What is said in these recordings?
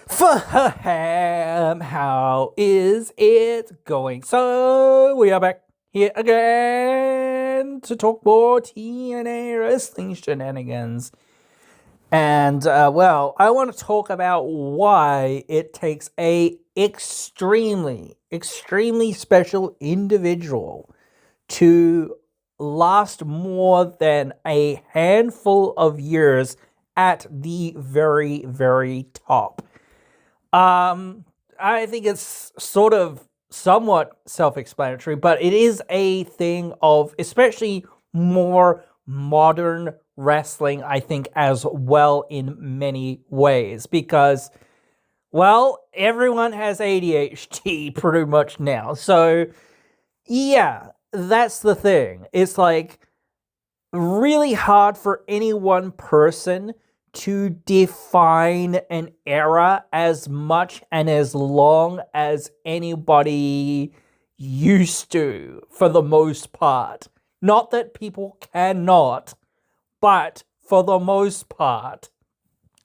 Faham, how is it going? So, we are back here again to talk more TNA wrestling shenanigans. And, well, I want to talk about why it takes a extremely special individual to last more than a handful of years at the very top. I think it's sort of somewhat self-explanatory, but it is a thing of especially more modern wrestling, I think, as well in many ways, because, well, everyone has ADHD pretty much now. So, yeah, that's the thing. It's like really hard for any one person to define an era as much and as long as anybody used to, for the most part. Not that people cannot, but for the most part,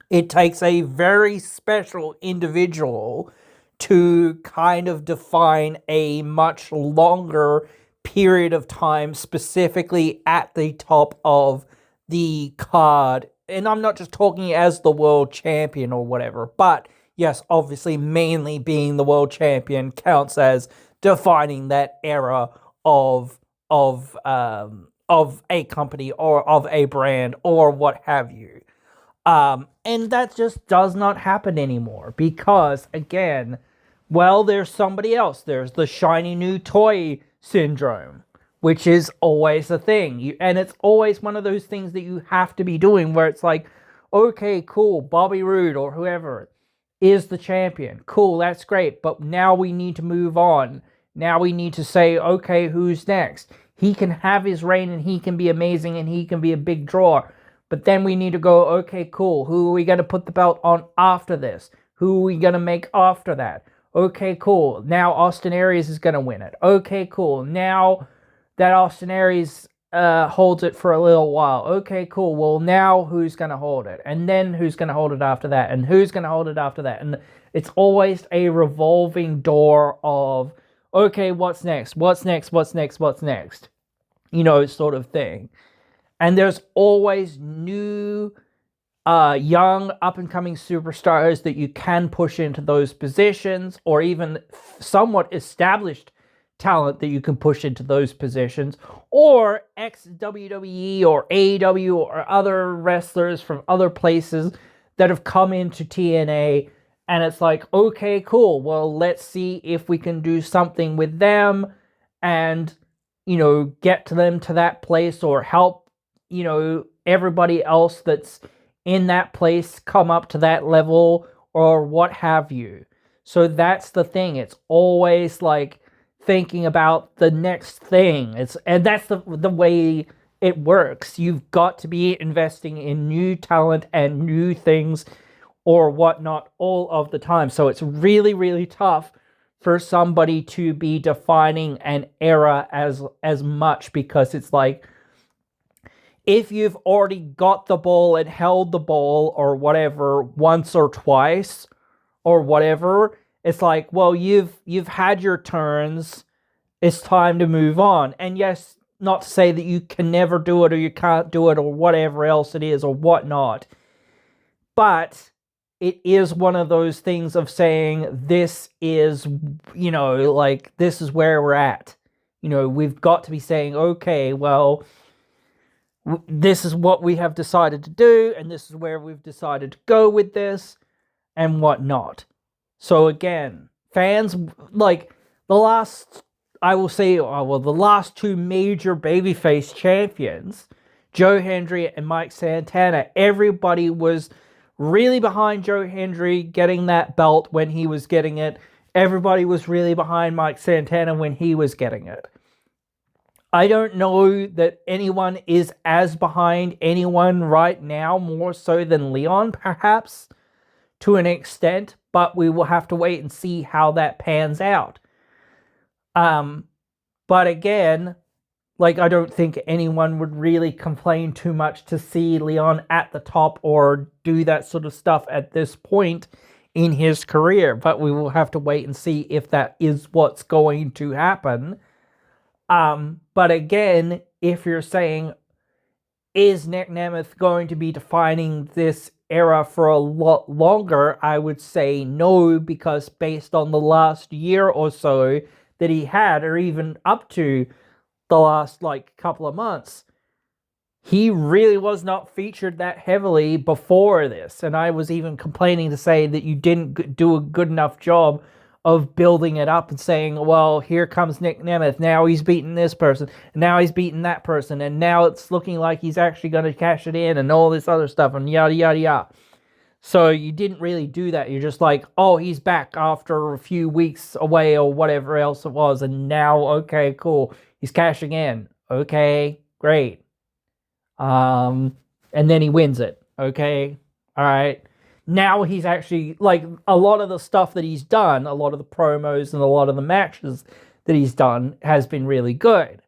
it takes a very special individual to kind of define a much longer period of time, specifically at the top of the card. And I'm not just talking as the world champion or whatever, but yes, obviously, mainly being the world champion counts as defining that era of a company or of a brand or what have you. And that just does not happen anymore because, again, well, there's somebody else. There's the shiny new toy syndrome, which is always a thing. And it's always one of those things that you have to be doing where it's like, okay, cool, Bobby Roode or whoever is the champion. Cool, that's great. But now we need to move on. Now we need to say, okay, who's next? He can have his reign and he can be amazing and he can be a big draw. But then we need to go, okay, cool. Who are we going to put the belt on after this? Who are we going to make after that? Okay, cool. Now Austin Aries is going to win it. Okay, cool. Now that Austin Aries holds it for a little while. Okay, cool. Well, now who's going to hold it? And then who's going to hold it after that? And who's going to hold it after that? And it's always a revolving door of, okay, what's next? What's next? What's next? What's next? You know, sort of thing. And there's always new, young, up-and-coming superstars that you can push into those positions, or even somewhat established talent that you can push into those positions, or ex-WWE or AEW or other wrestlers from other places that have come into TNA, and it's like, okay, cool, well, let's see if we can do something with them and, you know, get to them to that place or help, you know, everybody else that's in that place come up to that level or what have you. So that's the thing. It's always like thinking about the next thing. And that's the way it works. You've got to be investing in new talent and new things or whatnot all of the time. So it's really tough for somebody to be defining an era as much, because it's like, if you've already got the ball and held the ball or whatever once or twice or whatever, it's like, well, you've had your turns. It's time to move on. And yes, not to say that you can never do it or you can't do it or whatever else it is or whatnot. But it is one of those things of saying, this is, you know, like, this is where we're at. You know, we've got to be saying, okay, well, this is what we have decided to do, and this is where we've decided to go with this, and whatnot. So again, fans, like, the last two major babyface champions, Joe Hendry and Mike Santana, everybody was really behind Joe Hendry getting that belt when he was getting it. Everybody was really behind Mike Santana when he was getting it. I don't know that anyone is as behind anyone right now, more so than Leon, perhaps, to an extent, but we will have to wait and see how that pans out. But again, like, I don't think anyone would really complain too much to see Leon at the top or do that sort of stuff at this point in his career, but we will have to wait and see if that is what's going to happen. But again, if you're saying, is Nick Nemeth going to be defining this era for a lot longer? I would say no, because based on the last year or so that he had, or even up to the last couple of months, he really was not featured that heavily before this. And I was even complaining to say that you didn't do a good enough job of building it up and saying, well, here comes Nick Nemeth. Now he's beaten this person. And now he's beaten that person. And now it's looking like he's actually going to cash it in and all this other stuff and yada, yada, yada. So you didn't really do that. You're just like, oh, he's back after a few weeks away or whatever else it was. And now, okay, cool. He's cashing in. Okay, great. And then he wins it. Okay. All right. Now he's actually, a lot of the stuff that he's done, a lot of the promos and a lot of the matches that he's done has been really good.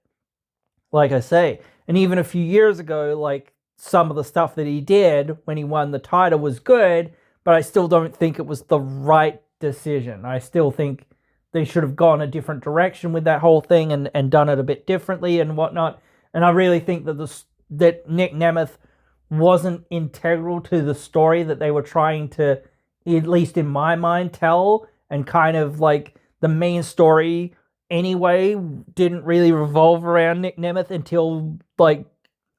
Like I say. And even a few years ago, some of the stuff that he did when he won the title was good, but I still don't think it was the right decision. I still think they should have gone a different direction with that whole thing and done it a bit differently and whatnot. And I really think that Nick Nemeth wasn't integral to the story that they were trying to, at least in my mind, tell. And kind of the main story anyway didn't really revolve around Nick Nemeth until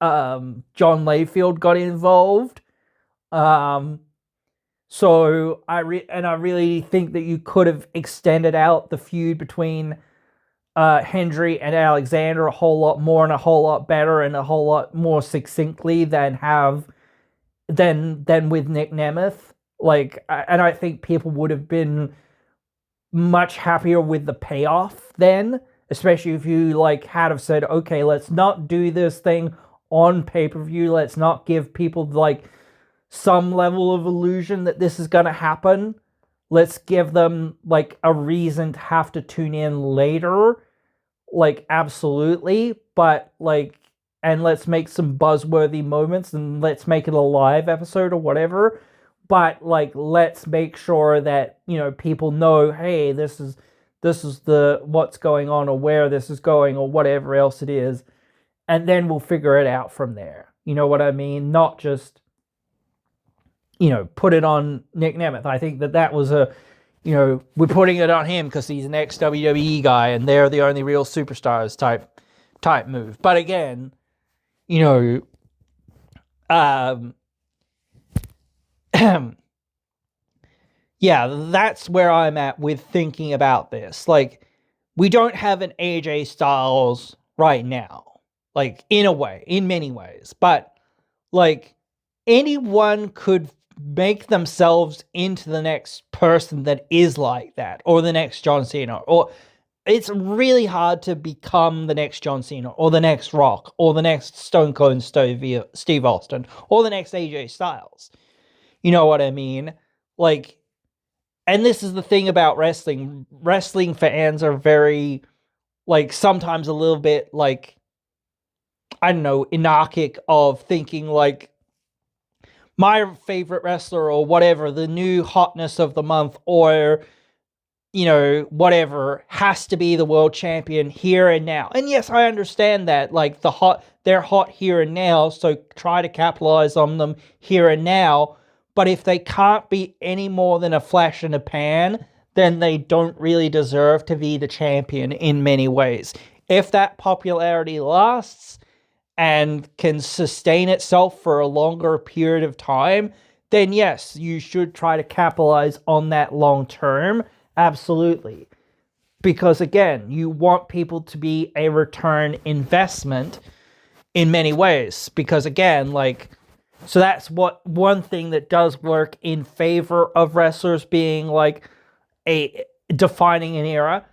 John Layfield got involved. So I really think that you could have extended out the feud between Hendry and Alexander a whole lot more and a whole lot better and a whole lot more succinctly than with Nick Nemeth. And I think people would have been much happier with the payoff then, especially if you had have said, okay, let's not do this thing on pay-per-view. Let's not give people some level of illusion that this is going to happen. Let's give them a reason to have to tune in later. Absolutely. But and let's make some buzzworthy moments and let's make it a live episode or whatever. But let's make sure that, people know, hey, this is the what's going on or where this is going or whatever else it is. And then we'll figure it out from there. You know what I mean? Not just, put it on Nick Nemeth. I think that was we're putting it on him because he's an ex-WWE guy and they're the only real superstars type move. But again, yeah, that's where I'm at with thinking about this. We don't have an AJ Styles right now. In many ways. But, anyone could make themselves into the next person that is like that, or the next John Cena, or it's really hard to become the next John Cena, or the next Rock, or the next Stone Cold Steve Austin, or the next AJ Styles. You know what I mean? And this is the thing about wrestling. Wrestling fans are very, sometimes a little bit, I don't know, anarchic of thinking my favorite wrestler or whatever, the new hotness of the month or, whatever, has to be the world champion here and now. And yes, I understand that, they're hot here and now, so try to capitalize on them here and now. But if they can't be any more than a flash in a pan, then they don't really deserve to be the champion in many ways. If that popularity lasts and can sustain itself for a longer period of time, then yes, you should try to capitalize on that long term. Absolutely. Because again, you want people to be a return investment in many ways. Because again, so that's one thing that does work in favor of wrestlers being a defining an era.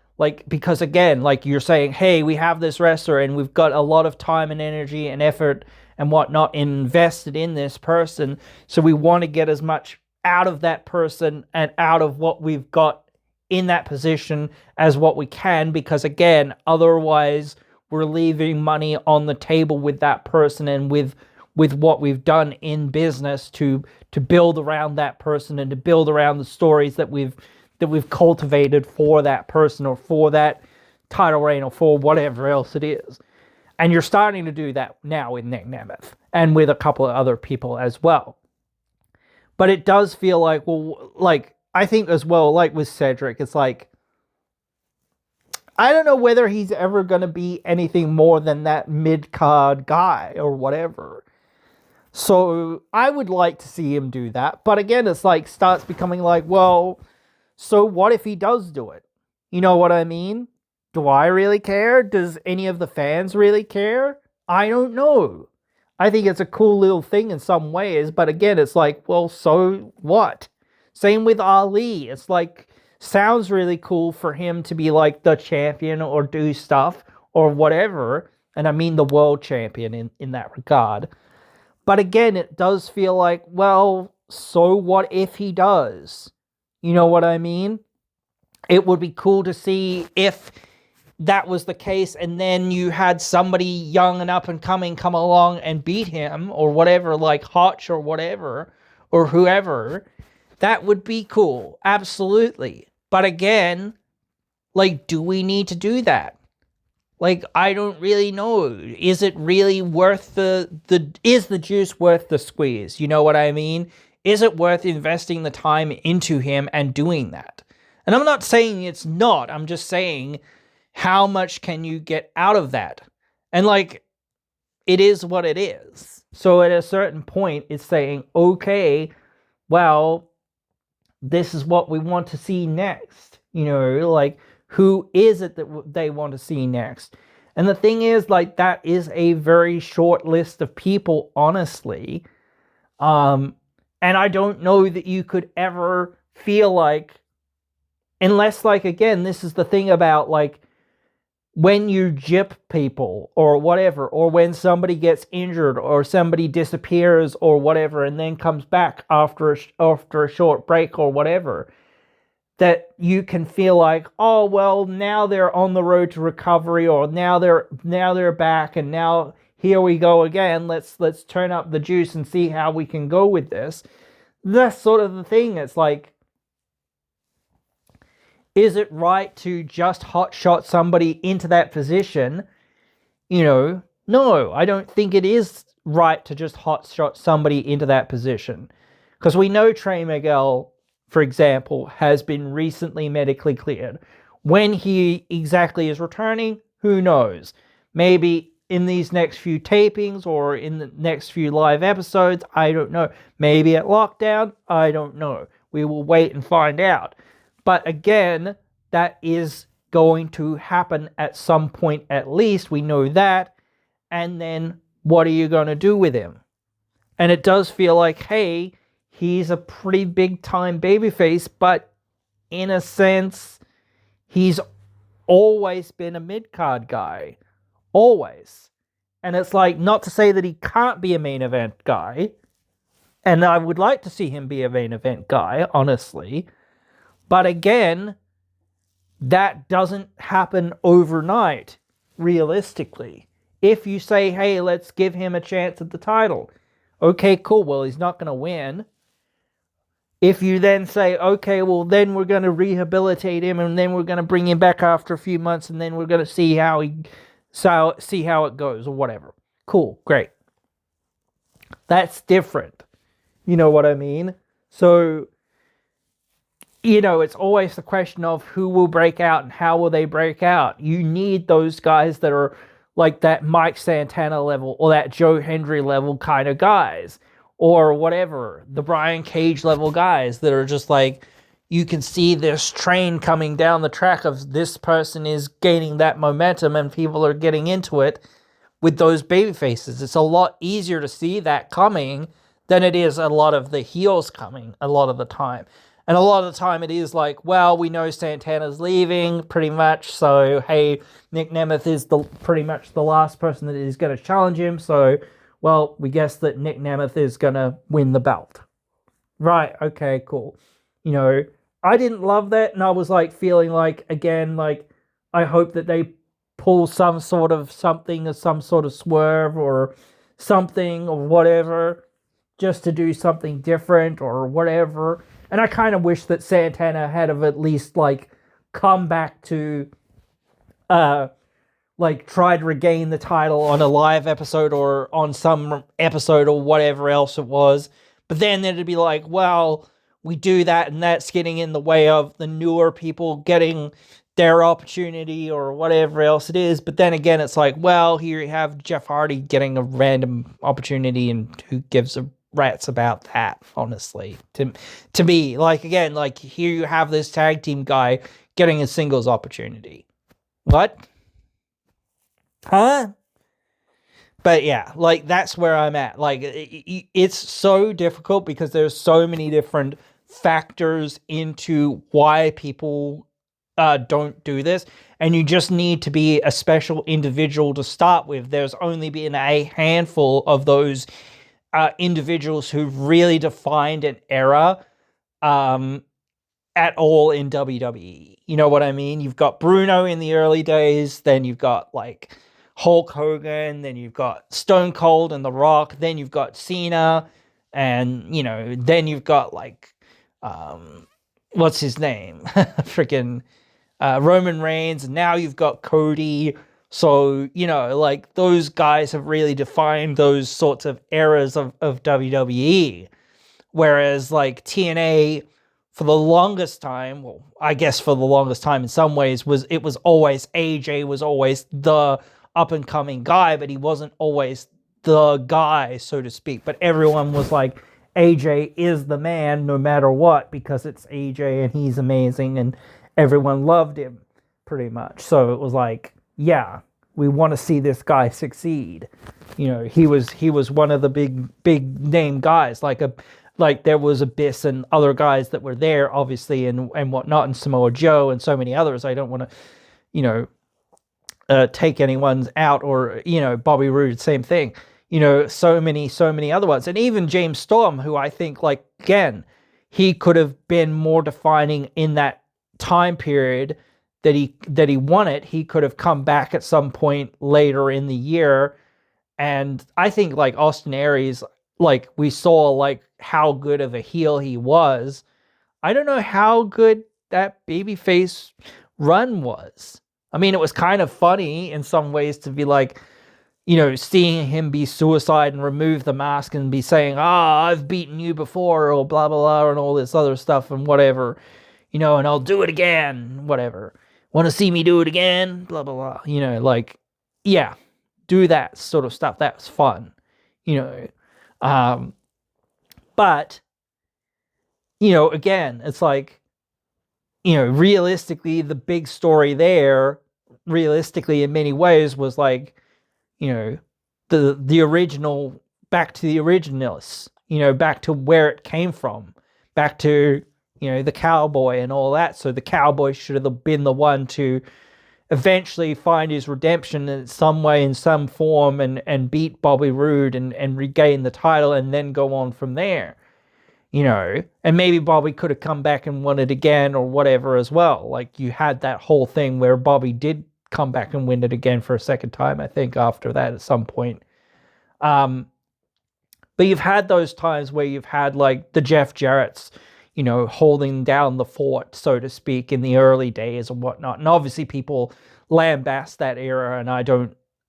Because again, you're saying, hey, we have this wrestler and we've got a lot of time and energy and effort and whatnot invested in this person. So we want to get as much out of that person and out of what we've got in that position as what we can. Because again, otherwise we're leaving money on the table with that person and with with what we've done in business to build around that person and to build around the stories that we've cultivated for that person or for that title reign or for whatever else it is. And you're starting to do that now with Nick Nemeth and with a couple of other people as well. But it does feel like, well, like, I think as well, like with Cedric, it's like, I don't know whether he's ever going to be anything more than that mid-card guy or whatever. So I would like to see him do that. But again, it's like, starts becoming like, well, so what if he does do it? You know what I mean? Do I really care? Does any of the fans really care? I don't know. I think it's a cool little thing in some ways, but again, it's like, well, so what? Same with Ali. It's like, sounds really cool for him to be like the champion or do stuff or whatever. And I mean the world champion in that regard. But again, it does feel like, well, so what if he does? You know what I mean? It would be cool to see if that was the case, and then you had somebody young and up and coming come along and beat him, or whatever, like Hotch or whatever, or whoever. That would be cool, absolutely. But again, like, do we need to do that? Like, I don't really know. Is it really worth is the juice worth the squeeze? You know what I mean? Is it worth investing the time into him and doing that? And I'm not saying it's not. I'm just saying, how much can you get out of that? And like, it is what it is. So at a certain point, it's saying, okay, well, this is what we want to see next. You know, like, who is it that they want to see next? And the thing is, like, that is a very short list of people, honestly. And I don't know that you could ever feel like, unless, like, again, this is the thing about, like, when you gyp people or whatever, or when somebody gets injured or somebody disappears or whatever and then comes back after a short break or whatever, that you can feel like, oh, well, now they're on the road to recovery, or now they're back, and now here we go again. Let's turn up the juice and see how we can go with this. That's sort of the thing. It's like, is it right to just hotshot somebody into that position? You know, no, I don't think it is right to just hotshot somebody into that position. Because we know Trey Miguel, for example, has been recently medically cleared. When he exactly is returning, who knows? Maybe in these next few tapings or in the next few live episodes, I don't know. Maybe at lockdown, I don't know. We will wait and find out. But again, that is going to happen at some point at least. We know that. And then what are you going to do with him? And it does feel like, hey, he's a pretty big time babyface, but in a sense, he's always been a mid-card guy. Always. And it's like, not to say that he can't be a main event guy. And I would like to see him be a main event guy, honestly. But again, that doesn't happen overnight, realistically. If you say, hey, let's give him a chance at the title. Okay, cool. Well, he's not going to win. If you then say, okay, well, then we're going to rehabilitate him, and then we're going to bring him back after a few months, and then we're going to see how it goes, or whatever. Cool, great. That's different. You know what I mean? So, you know, it's always the question of who will break out and how will they break out. You need those guys that are like that Mike Santana level or that Joe Hendry level kind of guys, or whatever, the Brian Cage level guys that are just like, you can see this train coming down the track of this person is gaining that momentum and people are getting into it with those baby faces. It's a lot easier to see that coming than it is a lot of the heels coming a lot of the time. And a lot of the time it is like, well, we know Santana's leaving pretty much, so hey, Nick Nemeth is pretty much the last person that is going to challenge him, so, well, we guess that Nick Nemeth is going to win the belt. Right, okay, cool. You know, I didn't love that, and I was like feeling like, again, like, I hope that they pull some sort of something or some sort of swerve or something or whatever, just to do something different or whatever. And I kind of wish that Santana had have at least like come back to like try to regain the title on a live episode or on some episode or whatever else it was. But then it'd be like, well, we do that and that's getting in the way of the newer people getting their opportunity or whatever else it is. But then again, it's like, well, here you have Jeff Hardy getting a random opportunity, and who gives a rat's about that, honestly. To me, like, again, like, here you have this tag team guy getting a singles opportunity. What? Huh? But yeah, like, that's where I'm at. Like, it's so difficult because there's so many different factors into why people don't do this, and you just need to be a special individual to start with. There's only been a handful of those individuals who've really defined an era at all in WWE. You know what I mean? You've got Bruno in the early days, then you've got like Hulk Hogan, then you've got Stone Cold and The Rock, then you've got Cena, and, you know, then you've got like what's his name? Freaking Roman Reigns, and now you've got Cody. So, you know, like, those guys have really defined those sorts of eras of WWE. Whereas, like, TNA, for the longest time, well, I guess for the longest time in some ways, was always, AJ was always the up-and-coming guy, but he wasn't always the guy, so to speak. But everyone was like, AJ is the man no matter what, because it's AJ and he's amazing, and everyone loved him, pretty much. So it was like, yeah, we want to see this guy succeed. You know, he was one of the big name guys. Like there was Abyss and other guys that were there, obviously, and whatnot, and Samoa Joe and so many others. I don't want to, you know, take anyone's out, or, you know, Bobby Roode, same thing. You know, so many other ones, and even James Storm, who I think, like, again, he could have been more defining in that time period that he won it. He could have come back at some point later in the year, and I think, like, Austin Aries, like, we saw, like, how good of a heel he was. I don't know how good that babyface run was. I mean, it was kind of funny in some ways to be like, you know, seeing him be Suicide and remove the mask and be saying, I've beaten you before, or blah, blah, blah, and all this other stuff and whatever, you know, and I'll do it again, whatever. Want to see me do it again? Blah, blah, blah. You know, like, yeah, do that sort of stuff. That's fun, you know. But, you know, again, it's like, you know, realistically, the big story there, realistically, in many ways, was like, you know, the original, back to the originalists, you know, back to where it came from, back to, you know, the cowboy and all that. So the cowboy should have been the one to eventually find his redemption in some way, in some form, and beat Bobby Roode and regain the title, and then go on from there, you know. And maybe Bobby could have come back and won it again or whatever as well. Like, you had that whole thing where Bobby did come back and win it again for a second time, I think, after that at some point. But you've had those times where you've had, like, the Jeff Jarrett's, you know, holding down the fort, so to speak, in the early days and whatnot. And obviously people lambast that era, and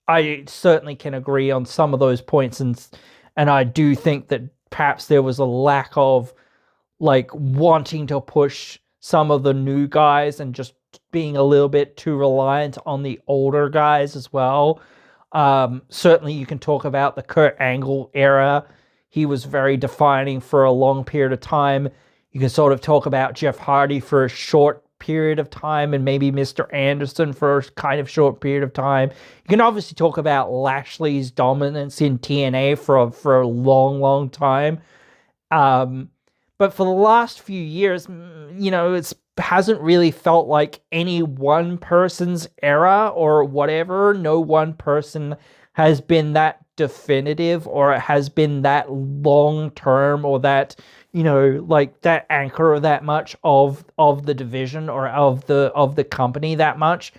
I certainly can agree on some of those points, and I do think that perhaps there was a lack of, like, wanting to push some of the new guys and just being a little bit too reliant on the older guys as well. Certainly you can talk about the Kurt Angle era. He was very defining for a long period of time. You can sort of talk about Jeff Hardy for a short period of time, and maybe Mr. Anderson for a kind of short period of time. You can obviously talk about Lashley's dominance in TNA for a long time. But for the last few years, you know, it hasn't really felt like any one person's era or whatever. No one person has been that definitive, or it has been that long term, or that, you know, like, that anchor that much of the division or of the company that much,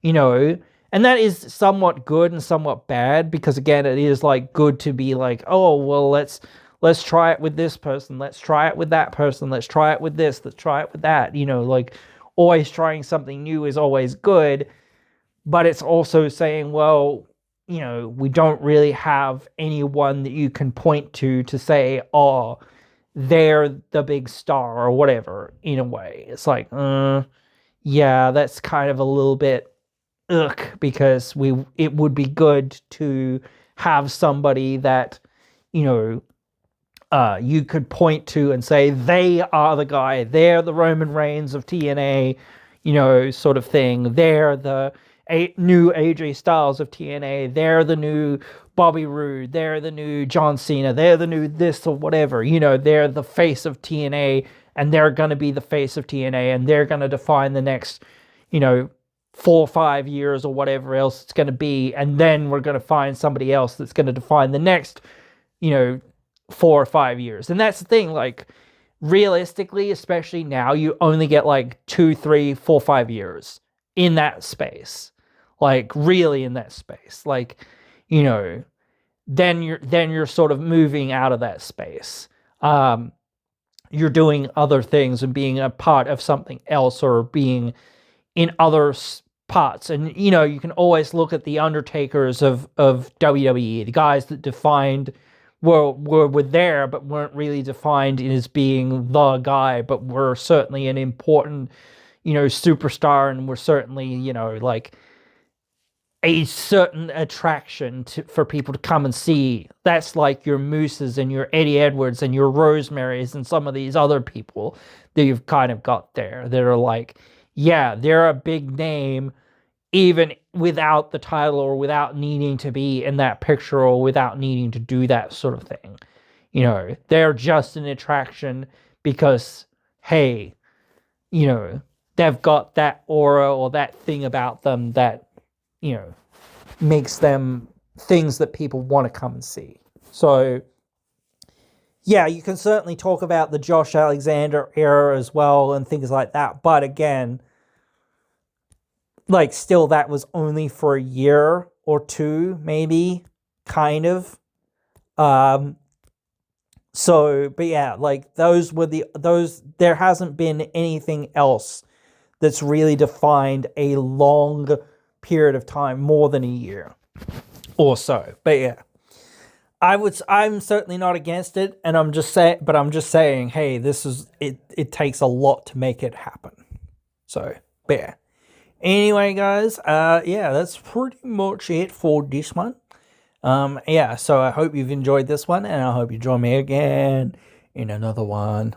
you know. And that is somewhat good and somewhat bad, because again, it is like good to be like, oh, well, let's try it with this person, let's try it with that person, let's try it with this, let's try it with that. Like always trying something new is always good, but it's also saying, well, we don't really have anyone that you can point to say, oh, they're the big star or whatever. In a way, it's like, yeah, that's kind of a little bit ugh, because it would be good to have somebody that you know you could point to and say they are the guy, they're the Roman Reigns of TNA, sort of thing. They're the new AJ Styles of TNA. They're the new Bobby Roode. They're the new John Cena. They're the new this or whatever. They're the face of TNA, and they're going to be the face of TNA, and they're going to define the next, 4 or 5 years or whatever else it's going to be. And then we're going to find somebody else that's going to define the next, 4 or 5 years. And that's the thing, like, realistically, especially now, you only get like 2, 3, 4, 5 years in that space. Like, really in that space. Like, then you're sort of moving out of that space. You're doing other things and being a part of something else, or being in other parts. And you can always look at the Undertakers of WWE, the guys that defined were there but weren't really defined as being the guy, but were certainly an important superstar, and were certainly like a certain attraction for people to come and see. That's like your Mooses and your Eddie Edwards and your Rosemaries and some of these other people that you've kind of got there that are like, yeah, they're a big name even without the title, or without needing to be in that picture, or without needing to do that sort of thing. They're just an attraction because, hey, they've got that aura or that thing about them that, makes them things that people want to come and see. So, yeah, you can certainly talk about the Josh Alexander era as well and things like that. But again, like, still, that was only for a year or two, maybe, kind of. So, but yeah, like, there hasn't been anything else that's really defined a long period of time, more than a year or so. But yeah, I'm certainly not against it, and I'm just saying, hey, this is it. It takes a lot to make it happen. So, but yeah. Anyway, guys, yeah, that's pretty much it for this one. Yeah, so I hope you've enjoyed this one, and I hope you join me again in another one.